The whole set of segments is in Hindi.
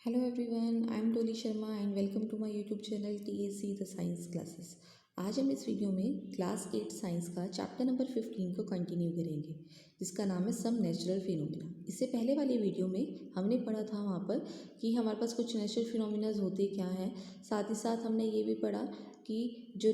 Hello everyone, I am Dolly Sharma and welcome to my YouTube channel TAC The Science Classes। आज हम इस वीडियो में क्लास 8 साइंस का चैप्टर नंबर 15 को कंटिन्यू करेंगे, जिसका नाम है सम नेचुरल फिनोमिना। इससे पहले वाली वीडियो में हमने पढ़ा था वहाँ पर कि हमारे पास कुछ नेचुरल फिनोमिनाज होते क्या हैं। साथ ही साथ हमने ये भी पढ़ा कि जो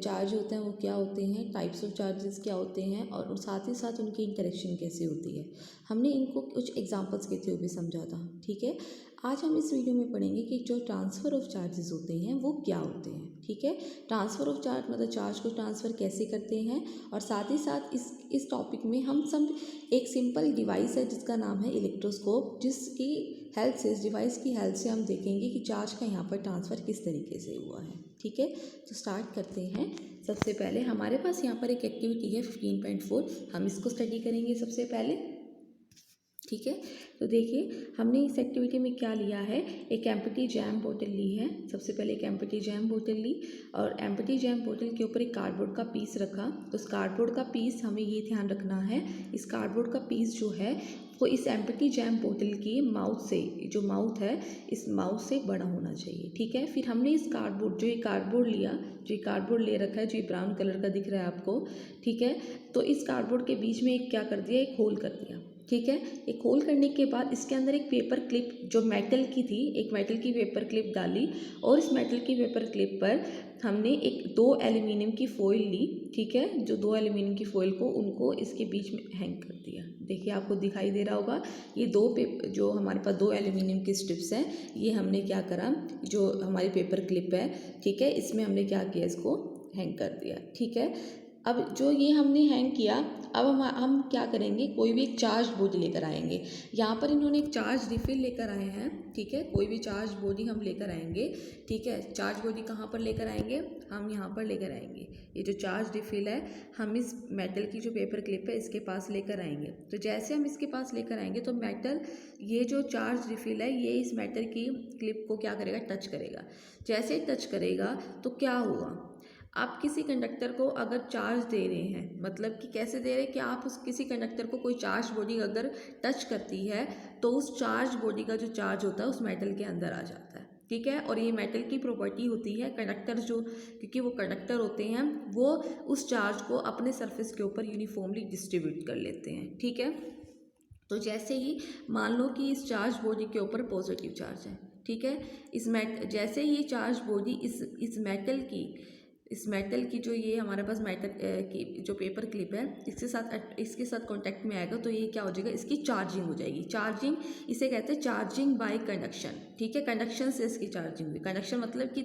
चार्ज होते हैं वो क्या होते हैं, टाइप्स ऑफ चार्जेस क्या होते हैं और साथ ही साथ उनकी इंटरेक्शन कैसे होती है। हमने इनको कुछ एग्जांपल्स के थ्रू भी समझा था। ठीक है, आज हम इस वीडियो में पढ़ेंगे कि जो ट्रांसफ़र ऑफ चार्जेस होते हैं वो क्या होते हैं। ठीक है, ट्रांसफ़र ऑफ चार्ज मतलब चार्ज को ट्रांसफ़र कैसे करते हैं, और साथ ही साथ इस टॉपिक में हम सब एक सिंपल डिवाइस है जिसका नाम है इलेक्ट्रोस्कोप, जिसकी हेल्प से, इस डिवाइस की हेल्प से हम देखेंगे कि चार्ज का यहाँ पर ट्रांसफ़र किस तरीके से हुआ है। ठीक है, तो स्टार्ट करते हैं। सबसे पहले हमारे पास यहाँ पर एक एक्टिविटी है 15.4, हम इसको स्टडी करेंगे सबसे पहले। ठीक है, तो देखिए हमने इस एक्टिविटी में क्या लिया है, एक एम्प्टी जैम बोतल ली है। सबसे पहले एक एम्प्टी जैम बोतल ली और एम्प्टी जैम बोतल के ऊपर एक कार्डबोर्ड का पीस रखा। तो उस कार्डबोर्ड का पीस हमें ये ध्यान रखना है, इस कार्डबोर्ड का पीस जो है वो इस एम्प्टी जैम बोतल की माउथ से, जो माउथ है इस माउथ से बड़ा होना चाहिए। ठीक है, फिर हमने इस कार्डबोर्ड, जो ये कार्डबोर्ड लिया, जो ये कार्डबोर्ड ले रखा है, जो ये ब्राउन कलर का दिख रहा है आपको, ठीक है, तो इस कार्डबोर्ड के बीच में एक क्या कर दिया, एक होल कर दिया। ठीक है, एक होल करने के बाद इसके अंदर एक पेपर क्लिप जो मेटल की थी, एक मेटल की पेपर क्लिप डाली और इस मेटल की पेपर क्लिप पर हमने दो एल्यूमिनियम की फॉइल ली। ठीक है, जो दो एल्यूमिनियम की फॉइल को उनको इसके बीच में हैंग कर दिया। देखिए आपको दिखाई दे रहा होगा, ये जो हमारे पास दो एल्यूमिनियम की स्ट्रिप्स हैं, ये हमने क्या करा, जो हमारी पेपर क्लिप है, ठीक है, इसमें हमने क्या किया, इसको हैंग कर दिया। ठीक है, अब जो ये हमने हैंग किया, अब हम क्या करेंगे, कोई भी एक चार्ज बॉडी लेकर आएंगे। यहाँ पर इन्होंने एक चार्ज रिफिल लेकर आए हैं। ठीक है, कोई भी चार्ज बॉडी हम लेकर आएंगे। ठीक है, चार्ज बॉडी कहाँ पर लेकर आएंगे, हम यहाँ पर लेकर आएंगे। ये जो चार्ज रिफिल है हम इस मेटल की जो पेपर क्लिप है इसके पास लेकर आएंगे। तो जैसे हम इसके पास लेकर आएंगे तो मेटल, ये जो चार्ज रिफिल है ये इस मेटल की क्लिप को क्या करेगा, टच करेगा। जैसे टच करेगा तो क्या होगा, आप किसी कंडक्टर को अगर चार्ज दे रहे हैं, मतलब कि कैसे दे रहे हैं कि आप उस किसी कंडक्टर को कोई चार्ज बॉडी अगर टच करती है तो उस चार्ज बॉडी का जो चार्ज होता है उस मेटल के अंदर आ जाता है। ठीक है, और ये मेटल की प्रॉपर्टी होती है, कंडक्टर जो, क्योंकि वो कंडक्टर होते हैं, वो उस चार्ज को अपने सरफेस के ऊपर यूनिफॉर्मली डिस्ट्रीब्यूट कर लेते हैं। ठीक है, तो जैसे ही मान लो कि इस चार्ज बॉडी के ऊपर पॉजिटिव चार्ज है। ठीक है, जैसे ही चार्ज बॉडी इस मेटल की जो ये हमारे पास मेटल की जो पेपर क्लिप है इसके साथ कांटेक्ट में आएगा तो ये क्या हो जाएगा, इसकी चार्जिंग हो जाएगी। चार्जिंग इसे कहते हैं चार्जिंग बाय कंडक्शन। ठीक है, कंडक्शन से इसकी चार्जिंग हुई। कंडक्शन मतलब कि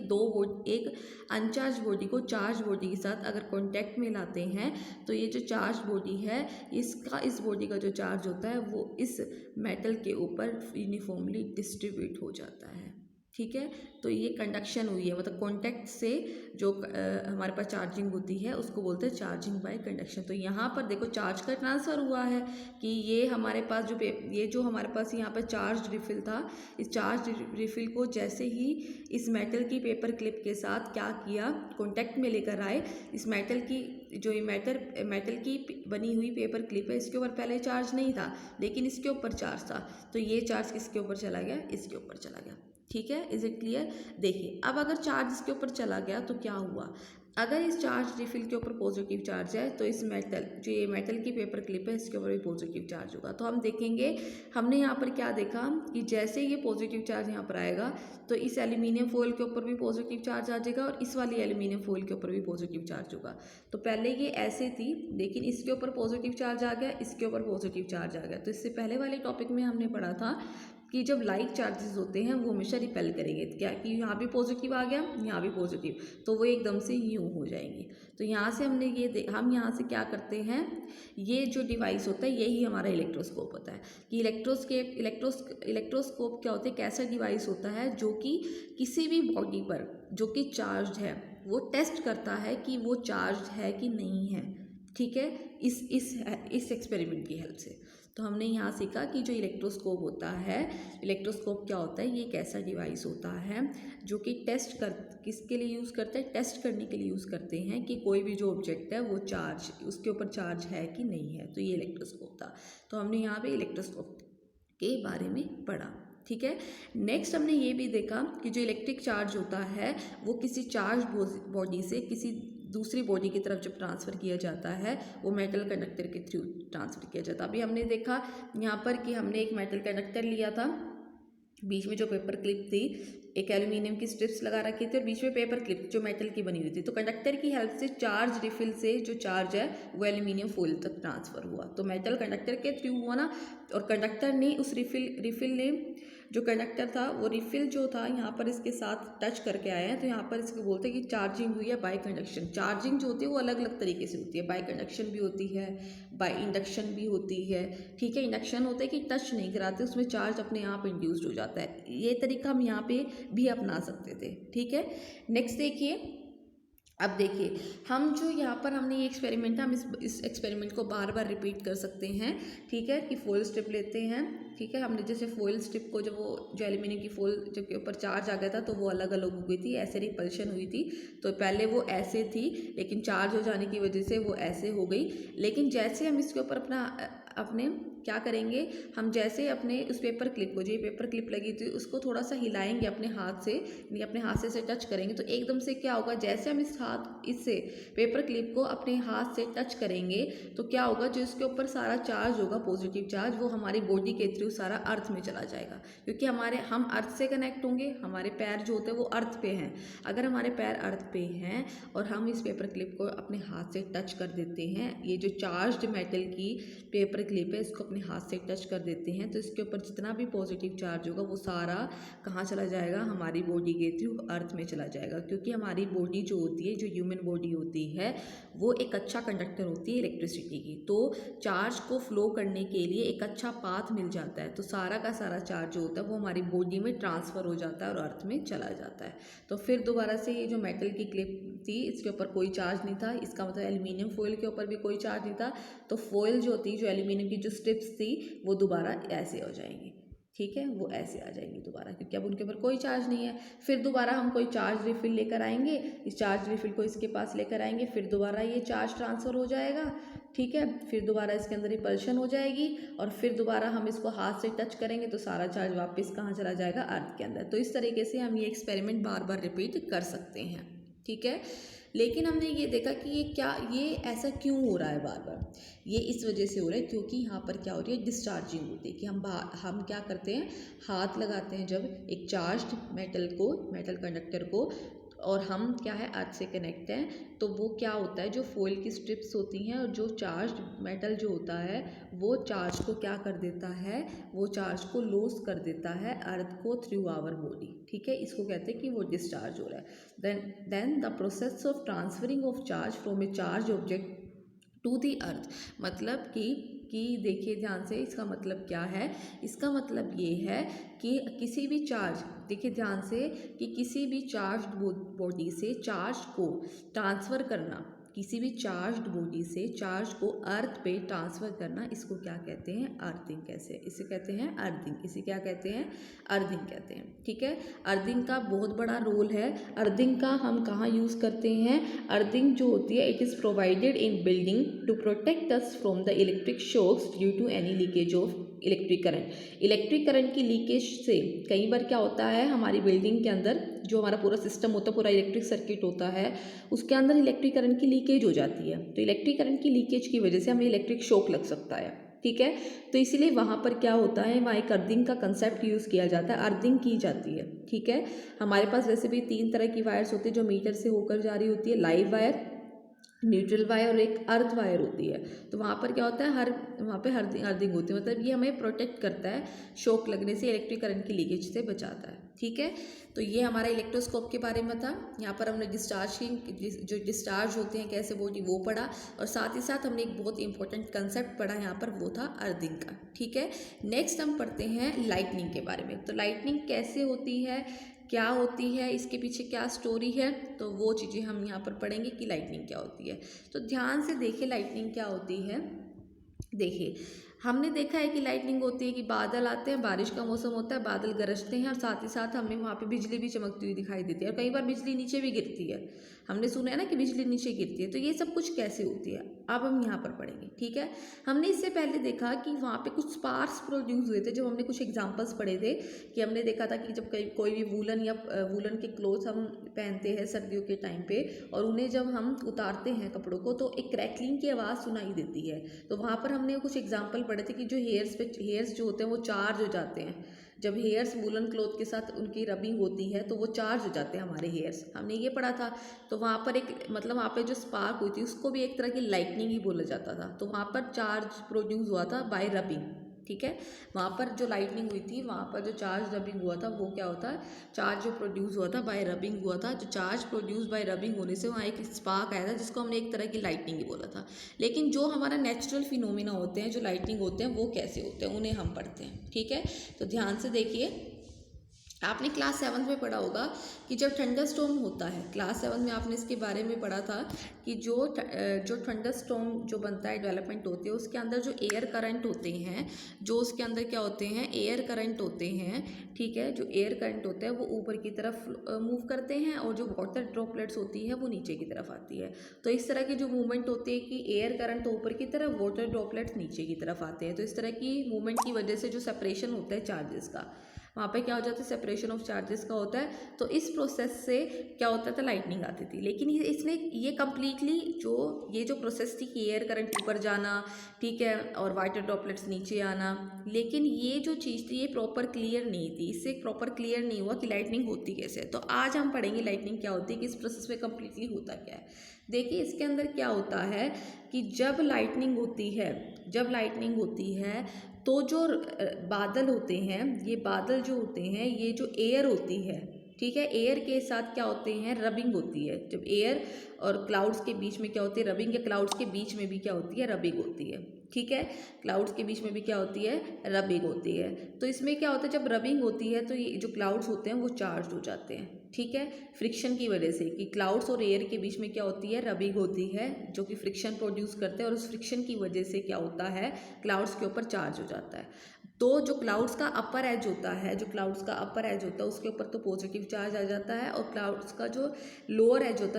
एक अनचार्ज बॉडी को चार्ज बॉडी के साथ अगर कांटेक्ट में लाते हैं तो ये जो चार्ज बॉडी है इस बॉडी का जो चार्ज होता है वो इस मेटल के ऊपर यूनिफॉर्मली डिस्ट्रीब्यूट हो जाता है। ठीक है, तो ये कंडक्शन हुई है, मतलब कॉन्टैक्ट से जो हमारे पास चार्जिंग होती है उसको बोलते हैं चार्जिंग बाय कंडक्शन। तो यहाँ पर देखो चार्ज का ट्रांसफ़र हुआ है कि ये हमारे पास ये जो हमारे पास यहाँ पर चार्ज रिफिल था, इस चार्ज रिफिल को जैसे ही इस मेटल की पेपर क्लिप के साथ क्या किया, कॉन्टैक्ट में लेकर आए। इस मेटल की जो ये मेटल की बनी हुई पेपर क्लिप है इसके ऊपर पहले चार्ज नहीं था, लेकिन इसके ऊपर चार्ज था, तो ये चार्ज किसके ऊपर चला गया, इसके ऊपर चला गया। ठीक है, इज इट क्लियर। देखिए अब अगर चार्ज इसके ऊपर चला गया तो क्या हुआ, अगर इस चार्ज रिफिल के ऊपर पॉजिटिव चार्ज है तो इस मेटल, जो ये मेटल की पेपर क्लिप है इसके ऊपर भी पॉजिटिव चार्ज होगा। तो हम देखेंगे, हमने यहाँ पर क्या देखा कि जैसे ये पॉजिटिव चार्ज यहाँ पर आएगा तो इस एल्यूमिनियम फॉइल के ऊपर भी पॉजिटिव चार्ज आ जाएगा और इस वाली एल्यूमिनियम फॉइल के ऊपर भी पॉजिटिव चार्ज होगा। तो पहले ये ऐसे थी, लेकिन इसके ऊपर पॉजिटिव चार्ज आ गया, इसके ऊपर पॉजिटिव चार्ज आ गया। तो इससे पहले वाले टॉपिक में हमने पढ़ा था कि जब लाइक चार्जेस होते हैं वो हमेशा रिपेल करेंगे, क्या कि यहाँ भी पॉजिटिव आ गया, यहाँ भी पॉजिटिव, तो वो एकदम से यूँ हो जाएंगे। तो यहाँ से हमने हम यहाँ से क्या करते हैं, ये जो डिवाइस होता है यही हमारा इलेक्ट्रोस्कोप होता है कि इलेक्ट्रोस्कोप क्या होता है, एक ऐसा डिवाइस होता है जो कि किसी भी बॉडी पर जो कि चार्ज है वो टेस्ट करता है कि वो चार्ज है कि नहीं है। ठीक है, इस एक्सपेरिमेंट की हेल्प से। तो हमने यहाँ सीखा कि जो इलेक्ट्रोस्कोप होता है, इलेक्ट्रोस्कोप क्या होता है, ये एक ऐसा डिवाइस होता है जो कि किसके लिए यूज़ करते हैं, टेस्ट करने के लिए यूज़ करते हैं कि कोई भी जो ऑब्जेक्ट है वो चार्ज, उसके ऊपर चार्ज है कि नहीं है। तो ये इलेक्ट्रोस्कोप था। तो हमने यहाँ पे इलेक्ट्रोस्कोप के बारे में पढ़ा। ठीक है। नेक्स्ट हमने ये भी देखा कि जो इलेक्ट्रिक चार्ज होता है वो किसी चार्ज बॉडी से किसी दूसरी बॉडी की तरफ जब ट्रांसफ़र किया जाता है वो मेटल कंडक्टर के थ्रू ट्रांसफ़र किया जाता है। अभी हमने देखा यहाँ पर कि हमने एक मेटल कंडक्टर लिया था, बीच में जो पेपर क्लिप थी, एक एल्यूमिनियम की स्ट्रिप्स लगा रखी थी और बीच में पेपर क्लिप जो मेटल की बनी हुई थी। तो कंडक्टर की हेल्प से चार्ज रिफिल से जो चार्ज है वो एल्यूमिनियम फॉइल तक ट्रांसफ़र हुआ। तो मेटल कंडक्टर के थ्रू हुआ ना, और कंडक्टर ने उस रिफिल ने जो कंडक्टर था वो रिफिल जो था यहाँ पर इसके साथ टच करके आया है। तो यहाँ पर इसको बोलते हैं कि चार्जिंग हुई है बाय कंडक्शन। चार्जिंग जो होती है वो अलग अलग तरीके से होती है, बाय कंडक्शन भी होती है, बाय इंडक्शन भी होती है। ठीक है, इंडक्शन होता है कि टच नहीं कराते, उसमें चार्ज अपने आप इंड्यूस्ड हो जाता है। ये तरीका हम यहाँ पे भी अपना सकते थे। ठीक है, नेक्स्ट देखिए। अब देखिए हम जो यहाँ पर हमने ये एक्सपेरिमेंट है, हम इस एक्सपेरिमेंट को बार बार रिपीट कर सकते हैं। ठीक है, कि फॉइल स्ट्रिप लेते हैं। ठीक है, हमने जैसे फॉइल स्ट्रिप को जो एल्यूमिनियम की फॉइल जब के ऊपर चार्ज आ गया था तो वो अलग अलग हो गई थी, ऐसे रिपल्शन हुई थी। तो पहले वो ऐसे थी लेकिन चार्ज हो जाने की वजह से वो ऐसे हो गई। लेकिन जैसे हम इसके ऊपर अपने क्या करेंगे, हम जैसे अपने उस पेपर क्लिप को, जो पेपर क्लिप लगी थी उसको थोड़ा सा हिलाएंगे अपने हाथ से, यानी अपने हाथ से टच करेंगे तो एकदम से क्या होगा, जैसे हम इससे पेपर क्लिप को अपने हाथ से टच करेंगे तो क्या होगा, जो इसके ऊपर सारा चार्ज होगा पॉजिटिव चार्ज, वो हमारी बॉडी के थ्रू सारा अर्थ में चला जाएगा। क्योंकि हम अर्थ से कनेक्ट होंगे, हमारे पैर जो होते हैं वो अर्थ पे हैं। अगर हमारे पैर अर्थ पे हैं और हम इस पेपर क्लिप को अपने हाथ से टच कर देते हैं, ये जो चार्ज्ड मेटल की पेपर क्लिप है इसको अपने हाथ से टच कर देते हैं, तो इसके ऊपर जितना भी पॉजिटिव चार्ज होगा वो सारा कहाँ चला जाएगा, हमारी बॉडी के थ्रू अर्थ में चला जाएगा। क्योंकि हमारी बॉडी जो होती है, जो ह्यूमन बॉडी होती है, वो एक अच्छा कंडक्टर होती है इलेक्ट्रिसिटी की। तो चार्ज को फ्लो करने के लिए एक अच्छा पाथ मिल जाता है, तो सारा का सारा चार्ज जो होता है वो हमारी बॉडी में ट्रांसफ़र हो जाता है और अर्थ में चला जाता है। तो फिर दोबारा से ये जो मेटल की क्लिप थी इसके ऊपर कोई चार्ज नहीं था, इसका मतलब एल्यूमिनियम फॉइल के ऊपर भी कोई चार्ज नहीं था। तो फॉइल जो थी, जो एल्यूमिनियम की जो स्ट्रिप्स थी वो दोबारा ऐसे हो जाएंगी। ठीक है, वो ऐसे आ जाएंगी दोबारा, क्योंकि अब उनके ऊपर कोई चार्ज नहीं है। फिर दोबारा हम कोई चार्ज रिफिल लेकर आएंगे, इस चार्ज रिफिल को इसके पास लेकर आएंगे, फिर दोबारा ये चार्ज ट्रांसफ़र हो जाएगा। ठीक है, फिर दोबारा इसके अंदर रिपल्शन हो जाएगी और फिर दोबारा हम इसको हाथ से टच करेंगे तो सारा चार्ज वापस कहाँ चला जाएगा, अर्थ के अंदर। तो इस तरीके से हम ये एक्सपेरिमेंट बार बार रिपीट कर सकते हैं। ठीक है, लेकिन हमने ये देखा कि ये ऐसा क्यों हो रहा है बार बार। ये इस वजह से हो रहा है क्योंकि यहाँ पर क्या हो रही है, डिस्चार्जिंग होती है। कि हम क्या करते हैं, हाथ लगाते हैं जब एक चार्ज्ड मेटल कंडक्टर को, और हम क्या है अर्थ से कनेक्ट हैं, तो वो क्या होता है, जो फॉइल की स्ट्रिप्स होती हैं और जो चार्ज्ड मेटल जो होता है वो चार्ज को क्या कर देता है, वो चार्ज को लॉस कर देता है अर्थ को थ्रू आवर बॉडी। ठीक है, इसको कहते हैं कि वो डिस्चार्ज हो रहा है। Then the process of transferring of charge from a charge object to the earth. मतलब कि देखिए ध्यान से, इसका मतलब क्या है, इसका मतलब ये है कि किसी भी चार्ज, देखिए ध्यान से, कि किसी भी चार्ज्ड बॉडी से चार्ज को ट्रांसफ़र करना, किसी भी चार्ज्ड बॉडी से चार्ज को अर्थ पे ट्रांसफ़र करना, इसको क्या कहते हैं, अर्थिंग। कैसे, इसे कहते हैं अर्थिंग। इसे क्या कहते हैं, अर्थिंग कहते हैं। ठीक है, अर्थिंग का बहुत बड़ा रोल है। अर्थिंग का हम कहाँ यूज़ करते हैं, अर्थिंग जो होती है, it is provided in building to protect us from the electric shocks due to any leakage of electric current. Electric current की लीकेज से कई बार क्या होता है, हमारी बिल्डिंग के अंदर जो हमारा पूरा सिस्टम होता है, पूरा इलेक्ट्रिक सर्किट होता है, उसके अंदर इलेक्ट्रिक करंट की लीकेज हो जाती है। तो इलेक्ट्रिक करंट की लीकेज की वजह से हमें इलेक्ट्रिक शॉक लग सकता है। ठीक है, तो इसीलिए वहाँ पर क्या होता है, वहाँ एक अर्थिंग का कंसेप्ट यूज़ किया जाता है, अर्थिंग की जाती है। ठीक है, हमारे पास वैसे भी 3 तरह की वायर्स होती है जो मीटर से होकर जा रही होती है, लाइव वायर, न्यूट्रल वायर और एक अर्थ वायर होती है। तो वहाँ पर क्या होता है, वहाँ पे अर्थिंग होती है, मतलब ये हमें प्रोटेक्ट करता है, शॉक लगने से, इलेक्ट्रिक करंट की लीकेज से बचाता है। ठीक है, तो ये हमारा इलेक्ट्रोस्कोप के बारे में था। यहाँ पर हमने जो डिस्चार्ज होते हैं कैसे बॉडी, वो पढ़ा, और साथ ही साथ हमने एक बहुत इंपॉर्टेंट कंसेप्ट पढ़ा यहाँ पर, वो था अर्थिंग का। ठीक है, नेक्स्ट हम पढ़ते हैं लाइटनिंग के बारे में। तो लाइटनिंग कैसे होती है, क्या होती है, इसके पीछे क्या स्टोरी है, तो वो चीज़ें हम यहाँ पर पढ़ेंगे कि लाइटनिंग क्या होती है। तो ध्यान से देखिए लाइटनिंग क्या होती है। देखिए हमने देखा है कि लाइटनिंग होती है कि बादल आते हैं, बारिश का मौसम होता है, बादल गरजते हैं और साथ ही साथ हमें वहाँ पे बिजली भी चमकती हुई दिखाई देती है और कई बार बिजली नीचे भी गिरती है। हमने सुना है ना कि बिजली नीचे गिरती है। तो ये सब कुछ कैसे होती है अब हम यहाँ पर पढ़ेंगे, ठीक है। हमने इससे पहले देखा कि वहाँ पे कुछ स्पार्क्स प्रोड्यूस हुए थे। जब हमने कुछ एग्जाम्पल्स पढ़े थे कि हमने देखा था कि जब कोई भी वूलन या वूलन के क्लोथ्स हम पहनते हैं सर्दियों के टाइम पे और उन्हें जब हम उतारते हैं कपड़ों को तो एक क्रैकलिंग की आवाज़ सुनाई देती है। तो वहाँ पर हमने कुछ एग्जाम्पल पढ़े थे कि जो हेयर्स जो होते हैं वो चार्ज हो जाते हैं। जब हेयर्स वूलन क्लोथ के साथ उनकी रबिंग होती है तो वो चार्ज हो जाते हैं हमारे हेयर्स, हमने ये पढ़ा था। तो वहाँ पर एक मतलब वहाँ पे जो स्पार्क हुई थी उसको भी एक तरह की लाइटनिंग ही बोला जाता था। तो वहाँ पर चार्ज प्रोड्यूस हुआ था बाय रबिंग, ठीक है। वहाँ पर जो लाइटनिंग हुई थी, वहाँ पर जो चार्ज रबिंग हुआ था वो क्या होता है, चार्ज जो प्रोड्यूस हुआ था बाय रबिंग हुआ था। जो चार्ज प्रोड्यूस बाय रबिंग होने से वहाँ एक स्पार्क आया था जिसको हमने एक तरह की लाइटनिंग ही बोला था। लेकिन जो हमारा नेचुरल फिनोमिना होते हैं, जो लाइटनिंग होते हैं वो कैसे होते हैं उन्हें हम पढ़ते हैं, ठीक है। तो ध्यान से देखिए, आपने क्लास 7 में पढ़ा होगा कि जब थंडर स्टॉर्म होता है, क्लास 7 में आपने इसके बारे में पढ़ा था कि जो थंडर स्टॉर्म जो बनता है, डेवलपमेंट होती है, उसके अंदर जो एयर करंट होते हैं, जो उसके अंदर क्या होते हैं, एयर करंट होते हैं, ठीक है। जो एयर करंट होते हैं वो ऊपर की तरफ मूव करते हैं और जो वाटर ड्रॉपलेट्स होती है वो नीचे की तरफ आती है। तो इस तरह की जो मूवमेंट होती है कि एयर करंट ऊपर की तरफ, वाटर ड्रॉपलेट्स नीचे की तरफ आते हैं। तो इस तरह की मूवमेंट की वजह से जो सेपरेशन होता है चार्जेस का, वहाँ पे क्या हो जाता है, सेपरेशन ऑफ चार्जेस का होता है। तो इस प्रोसेस से क्या होता था, लाइटनिंग आती थी। लेकिन इसने ये कम्प्लीटली ये जो प्रोसेस थी कि एयर करंट ऊपर जाना, ठीक है, और वाटर ड्रॉपलेट्स नीचे आना, लेकिन ये जो चीज़ थी ये प्रॉपर क्लियर नहीं थी। इससे प्रॉपर क्लियर नहीं हुआ कि लाइटनिंग होती कैसे है। तो आज हम पढ़ेंगे लाइटनिंग क्या होती है, कि इस प्रोसेस में कम्प्लीटली होता क्या है। देखिए इसके अंदर क्या होता है कि जब लाइटनिंग होती है तो जो बादल होते हैं, ये बादल जो होते हैं, ये जो एयर होती है, ठीक है, एयर के साथ क्या होते हैं, रबिंग होती है। जब एयर और क्लाउड्स के बीच में क्या होती है, रबिंग, या क्लाउड्स के बीच में भी क्या होती है, रबिंग होती है, ठीक है। क्लाउड्स के बीच में भी क्या होती है, रबिंग होती है। तो इसमें क्या होता है, जब रबिंग होती है तो ये जो क्लाउड्स होते हैं वो चार्ज हो जाते हैं, ठीक है, फ्रिक्शन की वजह से। कि क्लाउड्स और एयर के बीच में क्या होती है, रबिंग होती है, जो कि फ्रिक्शन प्रोड्यूस करते हैं और उस फ्रिक्शन की वजह से क्या होता है, क्लाउड्स के ऊपर चार्ज हो जाता है। तो जो क्लाउड्स का अपर एज होता है, उसके ऊपर तो पॉजिटिव चार्ज आ जाता है, और क्लाउड्स का जो लोअर एज होता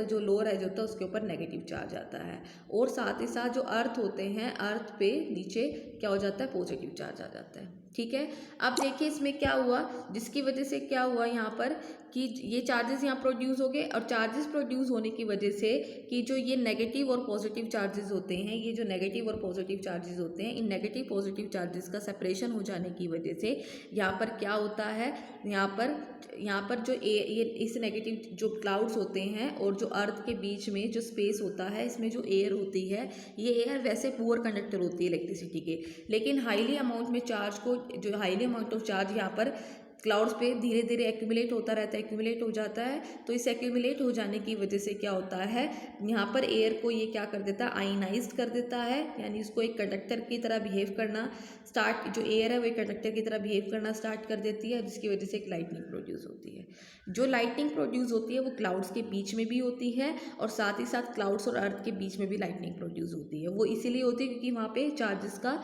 है उसके ऊपर नेगेटिव चार्ज आता है। और साथ ही साथ जो अर्थ होते हैं, अर्थ पे नीचे क्या हो जाता है, पॉजिटिव चार्ज आ जाता है, ठीक है। अब देखिए इसमें क्या हुआ, जिसकी वजह से क्या हुआ यहाँ पर कि ये चार्जेस यहाँ प्रोड्यूस हो गए, और चार्जेस प्रोड्यूस होने की वजह से कि जो ये नेगेटिव और पॉजिटिव चार्जेस होते हैं, ये जो नेगेटिव और पॉजिटिव चार्जेस होते हैं, इन नेगेटिव पॉजिटिव चार्जेस का सेपरेशन हो जाने की वजह से यहाँ पर क्या होता है, यहाँ पर जो ये इस नेगेटिव जो क्लाउड्स होते हैं और जो अर्थ के बीच में जो स्पेस होता है, इसमें जो एयर होती है, ये एयर वैसे पुअर कंडक्टर होती है इलेक्ट्रिसिटी के, लेकिन हाईली अमाउंट में चार्ज को, जो हाईली अमाउंट ऑफ चार्ज यहाँ पर क्लाउड्स पे धीरे धीरे एक्यूमुलेट होता रहता है, एक्यूमुलेट हो जाता है। तो इस एक्यूमुलेट हो जाने की वजह से क्या होता है, यहाँ पर एयर को ये क्या कर देता है, आयनाइज कर देता है, यानी उसको एक कंडक्टर की तरह बिहेव करना स्टार्ट, जो एयर है वो एक कंडक्टर की तरह बिहेव करना स्टार्ट कर देती है, जिसकी वजह से एक लाइटनिंग प्रोड्यूस होती है। जो लाइटनिंग प्रोड्यूस होती है वो क्लाउड्स के बीच में भी होती है, और साथ ही साथ क्लाउड्स और अर्थ के बीच में भी लाइटनिंग प्रोड्यूस होती है। वो इसीलिए होती है क्योंकि वहाँ पे चार्जेस का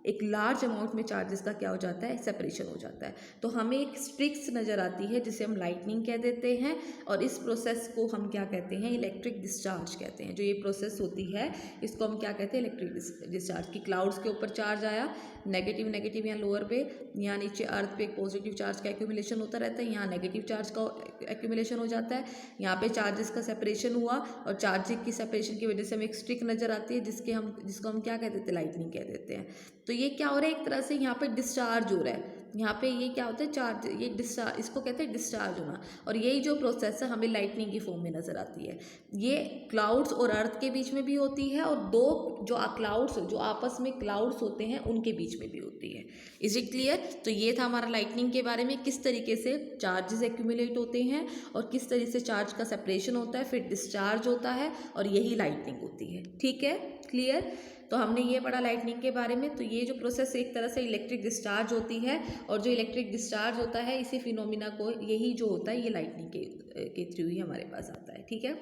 एक लार्ज अमाउंट में चार्जेस का क्या हो जाता है, सेपरेशन हो जाता है। तो हमें एक स्ट्रिक्स नज़र आती है जिसे हम लाइटनिंग कह देते हैं, और इस प्रोसेस को हम क्या कहते हैं, इलेक्ट्रिक डिस्चार्ज कहते हैं। जो ये प्रोसेस होती है इसको हम क्या कहते हैं, इलेक्ट्रिक डिस्चार्ज। की क्लाउड्स के ऊपर चार्ज आया, नेगेटिव यहाँ लोअर पे, यहाँ नीचे अर्थ पे एक पॉजिटिव चार्ज का एक्यूमुलेशन होता रहता है, यहाँ नेगेटिव चार्ज का एक्यूमुलेशन हो जाता है, यहाँ पे चार्जेस का सेपरेशन हुआ, और चार्जिंग की सेपरेशन की वजह से हमें एक स्ट्रिक नज़र आती है जिसको हम क्या कह देते हैं, लाइटनिंग कह देते हैं। तो ये क्या हो रहा है, एक तरह से यहाँ पे डिस्चार्ज हो रहा है, यहाँ पे ये क्या होता है, चार्ज, ये डिस्चार्ज, इसको कहते हैं डिस्चार्ज होना। और यही जो प्रोसेस है हमें लाइटनिंग की फॉर्म में नज़र आती है। ये क्लाउड्स और अर्थ के बीच में भी होती है, और दो जो क्लाउड्स, जो आपस में क्लाउड्स होते हैं उनके बीच में भी होती है। Is it clear? तो ये था हमारा लाइटनिंग के बारे में, किस तरीके से चार्जेस एक्यूमुलेट होते हैं और किस तरीके से चार्ज का सेपरेशन होता है, फिर डिस्चार्ज होता है, और यही लाइटनिंग होती है। ठीक है, क्लियर? तो हमने ये पढ़ा लाइटनिंग के बारे में। तो ये जो प्रोसेस एक तरह से इलेक्ट्रिक डिस्चार्ज होती है, और जो इलेक्ट्रिक डिस्चार्ज होता है इसी फिनोमिना को, यही जो होता है ये लाइटनिंग के थ्रू ही हमारे पास आता है। ठीक है,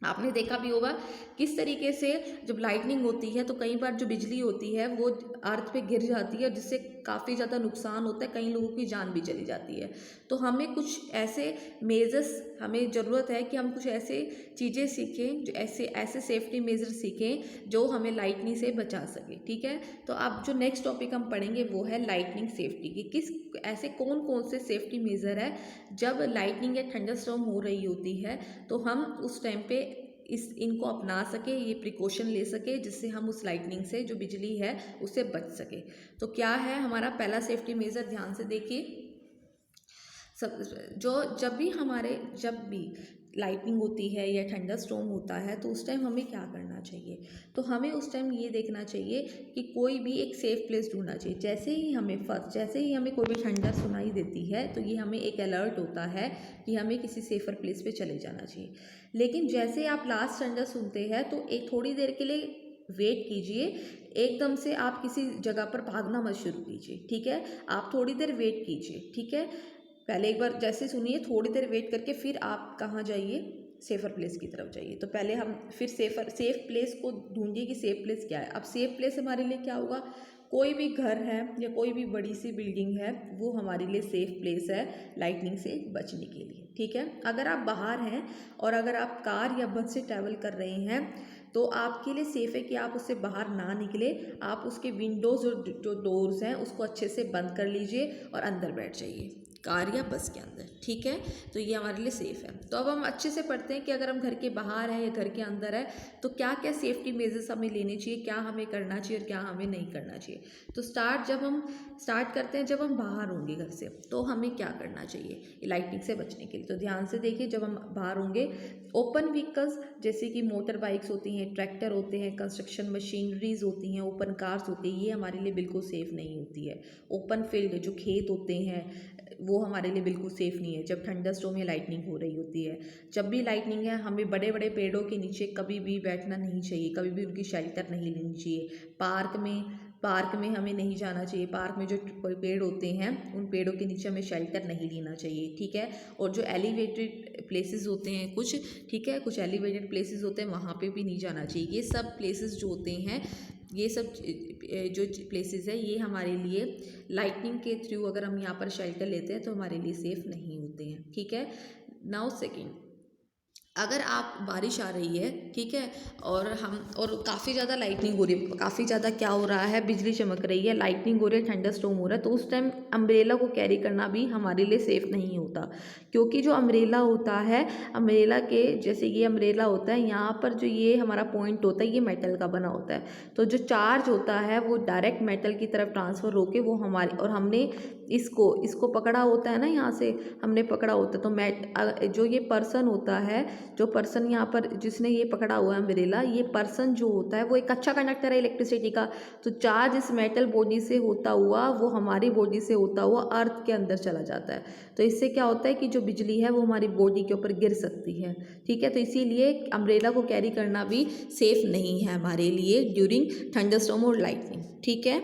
आपने देखा भी होगा किस तरीके से जब लाइटनिंग होती है तो कई बार जो बिजली होती है वो अर्थ पे गिर जाती है, जिससे काफ़ी ज़्यादा नुकसान होता है, कई लोगों की जान भी चली जाती है। तो हमें कुछ ऐसे मेजर्स, हमें ज़रूरत है कि हम कुछ ऐसे चीज़ें सीखें, जो ऐसे ऐसे सेफ्टी मेजर सीखें जो हमें लाइटनिंग से बचा सके। ठीक है, तो अब जो नेक्स्ट टॉपिक हम पढ़ेंगे वो है लाइटनिंग सेफ्टी की। किस ऐसे कौन कौन से सेफ्टी मेजर है जब लाइटनिंग या थंडरस्टॉर्म हो रही होती है तो हम उस टाइम पे इनको अपना सके, ये प्रिकॉशन ले सके, जिससे हम उस लाइटनिंग से, जो बिजली है उससे बच सके। तो क्या है हमारा पहला सेफ्टी मेजर, ध्यान से देखिए। सब जब भी लाइटनिंग होती है या थंडर स्टॉर्म होता है तो उस टाइम हमें क्या करना चाहिए, तो हमें उस टाइम ये देखना चाहिए कि कोई भी एक सेफ प्लेस ढूंढना चाहिए। जैसे ही हमें कोई भी थंडर सुनाई देती है तो ये हमें एक अलर्ट होता है कि हमें किसी सेफर प्लेस पे चले जाना चाहिए। लेकिन जैसे आप लास्ट थंडर सुनते हैं तो एक थोड़ी देर के लिए वेट कीजिए, एकदम से आप किसी जगह पर भागना मत शुरू कीजिए। ठीक है, आप थोड़ी देर वेट कीजिए। ठीक है, पहले एक बार जैसे सुनिए, थोड़ी देर वेट करके फिर आप कहाँ जाइए, सेफ़र प्लेस की तरफ जाइए। तो पहले हम फिर सेफ प्लेस को ढूंढिए कि सेफ प्लेस क्या है। अब सेफ प्लेस हमारे लिए क्या होगा, कोई भी घर है या कोई भी बड़ी सी बिल्डिंग है वो हमारे लिए सेफ प्लेस है लाइटनिंग से बचने के लिए। ठीक है, अगर आप बाहर हैं और अगर आप कार या बस से ट्रैवल कर रहे हैं तो आपके लिए सेफ़ है कि आप उससे बाहर ना निकले, आप उसके विंडोज़ और जो डोर्स हैं उसको अच्छे से बंद कर लीजिए और अंदर बैठ जाइए कार या बस के अंदर। ठीक है, तो ये हमारे लिए सेफ़ है। तो अब हम अच्छे से पढ़ते हैं कि अगर हम घर के बाहर हैं या घर के अंदर है तो क्या क्या सेफ्टी मेजर्स हमें लेने चाहिए, क्या हमें करना चाहिए और क्या हमें नहीं करना चाहिए। तो जब हम स्टार्ट करते हैं, जब हम बाहर होंगे घर से तो हमें क्या करना चाहिए लाइटनिंग से बचने के लिए। तो ध्यान से देखिए, जब हम बाहर होंगे, ओपन व्हीकल्स जैसे कि मोटर बाइक्स होती हैं, ट्रैक्टर होते हैं, कंस्ट्रक्शन मशीनरीज होती हैं, ओपन कार्स होती हैं, ये हमारे लिए बिल्कुल सेफ़ नहीं होती है। ओपन फील्ड जो खेत होते हैं वो हमारे लिए बिल्कुल सेफ़ नहीं है जब थंडर स्टॉर्म या लाइटनिंग हो रही होती है। जब भी लाइटनिंग है हमें बड़े बड़े पेड़ों के नीचे कभी भी बैठना नहीं चाहिए, कभी भी उनकी शेल्टर नहीं लेनी चाहिए। पार्क में हमें नहीं जाना चाहिए, पार्क में जो पेड़ होते हैं उन पेड़ों के नीचे हमें शेल्टर नहीं लेना चाहिए। ठीक है, और जो एलिवेटेड प्लेसेस होते हैं कुछ, ठीक है, कुछ एलिवेटेड प्लेसेस होते हैं वहाँ पे भी नहीं जाना चाहिए। ये सब प्लेसेस जो होते हैं, ये सब जो प्लेसेस है ये हमारे लिए लाइटनिंग के थ्रू अगर हम यहाँ पर शेल्टर लेते हैं तो हमारे लिए सेफ़ नहीं होते हैं। ठीक है, नाउ सेकेंड, अगर आप बारिश आ रही है, ठीक है, और काफ़ी ज़्यादा लाइटनिंग हो रही है, काफ़ी ज़्यादा क्या हो रहा है, बिजली चमक रही है, लाइटनिंग हो रही है, थंडर स्टॉर्म हो रहा है, तो उस टाइम अम्ब्रेला को कैरी करना भी हमारे लिए सेफ़ नहीं होता। क्योंकि जो अम्ब्रेला होता है, अम्ब्रेला के जैसे ये अम्ब्रेला होता है, यहाँ पर जो ये हमारा पॉइंट होता है ये मेटल का बना होता है, तो जो चार्ज होता है वो डायरेक्ट मेटल की तरफ ट्रांसफ़र होके वो हमारी, और हमने इसको पकड़ा होता है ना, यहाँ से हमने पकड़ा होता है, तो जो ये पर्सन होता है, जो पर्सन यहाँ पर जिसने ये पकड़ा हुआ है अम्ब्रेला, ये पर्सन जो होता है वो एक अच्छा कंडक्टर है इलेक्ट्रिसिटी का। तो चार्ज इस मेटल बॉडी से होता हुआ वो हमारी बॉडी से होता हुआ अर्थ के अंदर चला जाता है। तो इससे क्या होता है कि जो बिजली है वो हमारी बॉडी के ऊपर गिर सकती है। ठीक है, तो इसीलिए अम्ब्रेला को कैरी करना भी सेफ नहीं है हमारे लिए ड्यूरिंग थंडरस्टॉर्म और लाइटनिंग। ठीक है,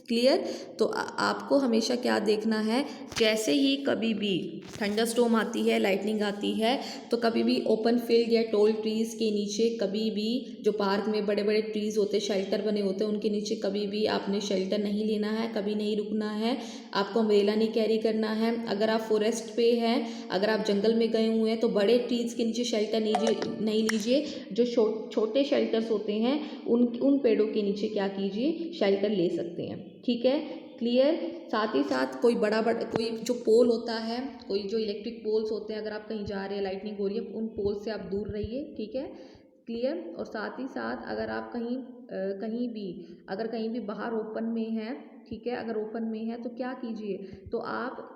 क्लियर। तो आपको हमेशा क्या देखना है, जैसे ही कभी भी थंडरस्टॉर्म आती है, लाइटनिंग आती है, तो कभी भी ओपन फील्ड या टॉल ट्रीज़ के नीचे, कभी भी जो पार्क में बड़े बड़े ट्रीज़ होते हैं, शेल्टर बने होते हैं, उनके नीचे कभी भी आपने शेल्टर नहीं लेना है, कभी नहीं रुकना है, आपको अम्ब्रेला नहीं कैरी करना है। अगर आप फॉरेस्ट पे हैं, अगर आप जंगल में गए हुए हैं तो बड़े ट्रीज़ के नीचे शेल्टर नहीं लीजिए। जो छोटे शेल्टर्स होते हैं उन पेड़ों के नीचे क्या कीजिए, शेल्टर ले सकते हैं। ठीक है, क्लियर। साथ ही साथ कोई कोई जो पोल होता है, कोई जो इलेक्ट्रिक पोल्स होते हैं, अगर आप कहीं जा रहे हैं, लाइटनिंग हो रही है, उन पोल से आप दूर रहिए। ठीक है, क्लियर। और साथ ही साथ अगर आप कहीं भी बाहर ओपन में हैं, ठीक है, अगर ओपन में है तो क्या कीजिए, तो आप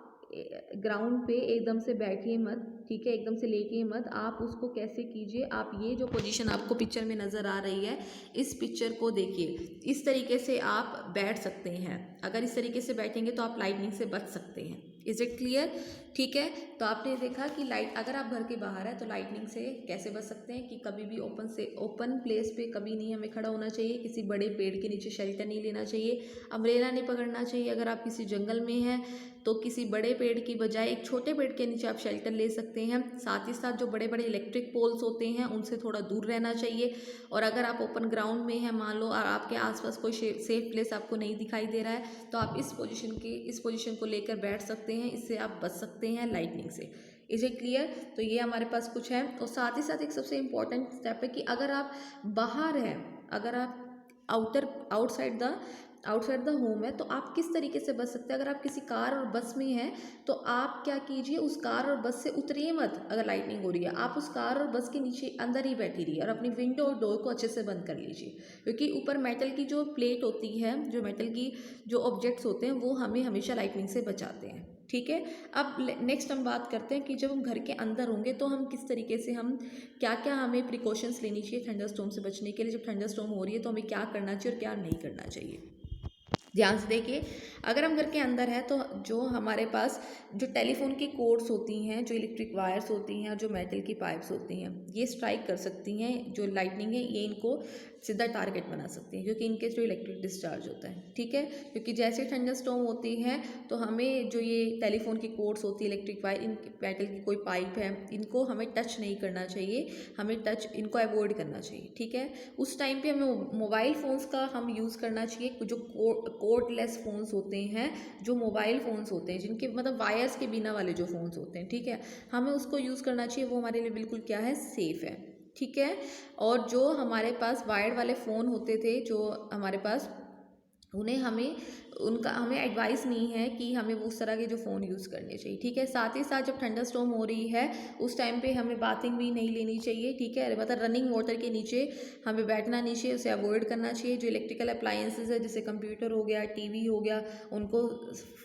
ग्राउंड पे एकदम से बैठिए मत, ठीक है, एकदम से लेटिए मत। आप उसको कैसे कीजिए, आप ये जो पोजीशन आपको पिक्चर में नज़र आ रही है, इस पिक्चर को देखिए, इस तरीके से आप बैठ सकते हैं। अगर इस तरीके से बैठेंगे तो आप लाइटनिंग से बच सकते हैं। Is it clear? ठीक है, तो आपने देखा कि अगर आप घर के बाहर है तो लाइटनिंग से कैसे बच सकते हैं, कि कभी भी ओपन प्लेस पे कभी नहीं हमें खड़ा होना चाहिए, किसी बड़े पेड़ के नीचे शेल्टर नहीं लेना चाहिए, अम्ब्रेला नहीं पकड़ना चाहिए। अगर आप किसी जंगल में हैं तो किसी बड़े पेड़ की बजाय एक छोटे पेड़ के नीचे आप शेल्टर ले सकते हैं। साथ ही साथ जो बड़े बड़े इलेक्ट्रिक पोल्स होते हैं उनसे थोड़ा दूर रहना चाहिए। और अगर आप ओपन ग्राउंड में हैं, मान लो और आपके आसपास कोई सेफ प्लेस आपको नहीं दिखाई दे रहा है, तो आप इस पोजीशन को लेकर बैठ सकते हैं। इससे आप बच सकते हैं लाइटनिंग से। Is it clear? तो ये हमारे पास कुछ है। और साथ ही साथ एक सबसे इम्पॉर्टेंट स्टेप है कि अगर आप बाहर हैं, अगर आप आउटसाइड द होम है, तो आप किस तरीके से बच सकते हैं। अगर आप किसी कार और बस में हैं तो आप क्या कीजिए, उस कार और बस से उतरिए मत। अगर लाइटनिंग हो रही है, आप उस कार और बस के नीचे अंदर ही बैठी रहिए और अपनी विंडो और डोर को अच्छे से बंद कर लीजिए, क्योंकि ऊपर मेटल की जो प्लेट होती है, जो मेटल की जो ऑब्जेक्ट्स होते हैं, वो हमें हमेशा लाइटनिंग से बचाते हैं। ठीक है। अब नेक्स्ट हम बात करते हैं कि जब हम घर के अंदर होंगे तो हम किस तरीके से, हम क्या क्या हमें प्रिकॉशंस लेनी चाहिए थंडरस्टॉर्म से बचने के लिए। जब थंडरस्टॉर्म हो रही है तो हमें क्या करना चाहिए और क्या नहीं करना चाहिए। ध्यान से देखिए, अगर हम घर के अंदर हैं तो जो हमारे पास जो टेलीफोन की कोर्ड्स होती हैं, जो इलेक्ट्रिक वायर्स होती हैं, जो मेटल की पाइप्स होती हैं, ये स्ट्राइक कर सकती हैं। जो लाइटनिंग है ये इनको सीधा टारगेट बना सकती हैं, क्योंकि इनके जो इलेक्ट्रिक डिस्चार्ज होता है। ठीक है, क्योंकि जैसे थंडरस्टॉर्म होती है तो हमें जो ये टेलीफोन की कोर्ड्स होती है, इलेक्ट्रिक वायर, इन मेटल की कोई पाइप है, इनको हमें टच नहीं करना चाहिए, हमें इनको अवॉइड करना चाहिए। ठीक है, उस टाइम पे हमें मोबाइल फ़ोन्स का हम यूज़ करना चाहिए। जो कोर्डलेस फ़ोन्स होते हैं, जो मोबाइल फ़ोन्स होते हैं, जिनके मतलब वायर्स के बिना वाले जो फ़ोन्स होते हैं, ठीक है, हमें उसको यूज़ करना चाहिए। वो हमारे लिए बिल्कुल क्या है, सेफ़ है। ठीक है। और जो हमारे पास वायर्ड वाले फ़ोन होते थे, जो हमारे पास, हमें एडवाइस नहीं है कि हमें उस तरह के जो फ़ोन यूज़ करने चाहिए। ठीक है। साथ ही साथ जब थंडरस्टॉर्म हो रही है उस टाइम पे हमें बाथिंग भी नहीं लेनी चाहिए। ठीक है, मतलब रनिंग वाटर के नीचे हमें बैठना नहीं चाहिए, उसे अवॉइड करना चाहिए। जो इलेक्ट्रिकल अप्लायंसेस है, जैसे कंप्यूटर हो गया, टीवी हो गया, उनको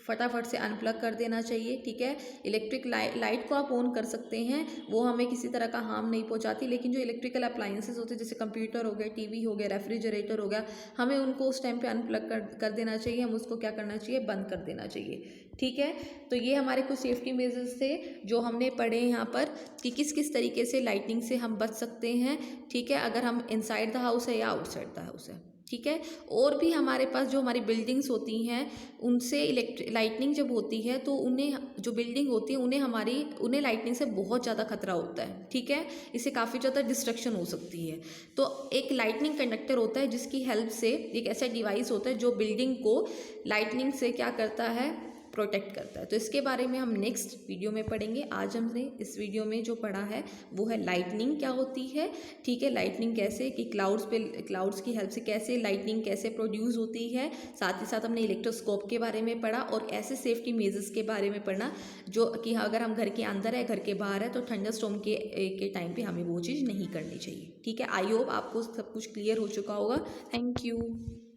फटाफट से अनप्लग कर देना चाहिए। ठीक है, इलेक्ट्रिक लाइट को आप ऑन कर सकते हैं, वो हमें किसी तरह का हार्म नहीं पहुँचाती, लेकिन जो इलेक्ट्रिकल अप्लायंसेस होते हैं, जैसे कंप्यूटर हो गया, टीवी हो गया, रेफ्रिजरेटर हो गया, हमें उनको उस टाइम पे अनप्लग कर देना चाहिए। हम उसको क्या करना चाहिए, बंद कर देना चाहिए। ठीक है, तो ये हमारे कुछ सेफ्टी मेजर्स थे जो हमने पढ़े यहाँ पर, कि किस किस तरीके से लाइटनिंग से हम बच सकते हैं। ठीक है, अगर हम इनसाइड द हाउस है या आउटसाइड द हाउस है। ठीक है, और भी हमारे पास जो हमारी बिल्डिंग्स होती हैं, उनसे लाइटनिंग जब होती है तो उन्हें, जो बिल्डिंग होती है उन्हें लाइटनिंग से बहुत ज़्यादा खतरा होता है। ठीक है, इससे काफ़ी ज़्यादा डिस्ट्रक्शन हो सकती है। तो एक लाइटनिंग कंडक्टर होता है, जिसकी हेल्प से, एक ऐसा डिवाइस होता है जो बिल्डिंग को लाइटनिंग से क्या करता है, प्रोटेक्ट करता है। तो इसके बारे में हम नेक्स्ट वीडियो में पढ़ेंगे। आज हमने इस वीडियो में जो पढ़ा है वो है लाइटनिंग क्या होती है। ठीक है, लाइटनिंग कैसे, कि क्लाउड्स की हेल्प से कैसे लाइटनिंग कैसे प्रोड्यूस होती है। साथ ही साथ हमने इलेक्ट्रोस्कोप के बारे में पढ़ा और ऐसे सेफ्टी मेजर्स के बारे में पढ़ा, जो कि अगर हम घर के अंदर है, घर के बाहर है, तो थंडरस्टॉर्म के टाइम पे हमें वो चीज़ नहीं करनी चाहिए। ठीक है, आई होप आपको सब कुछ क्लियर हो चुका होगा। Thank you.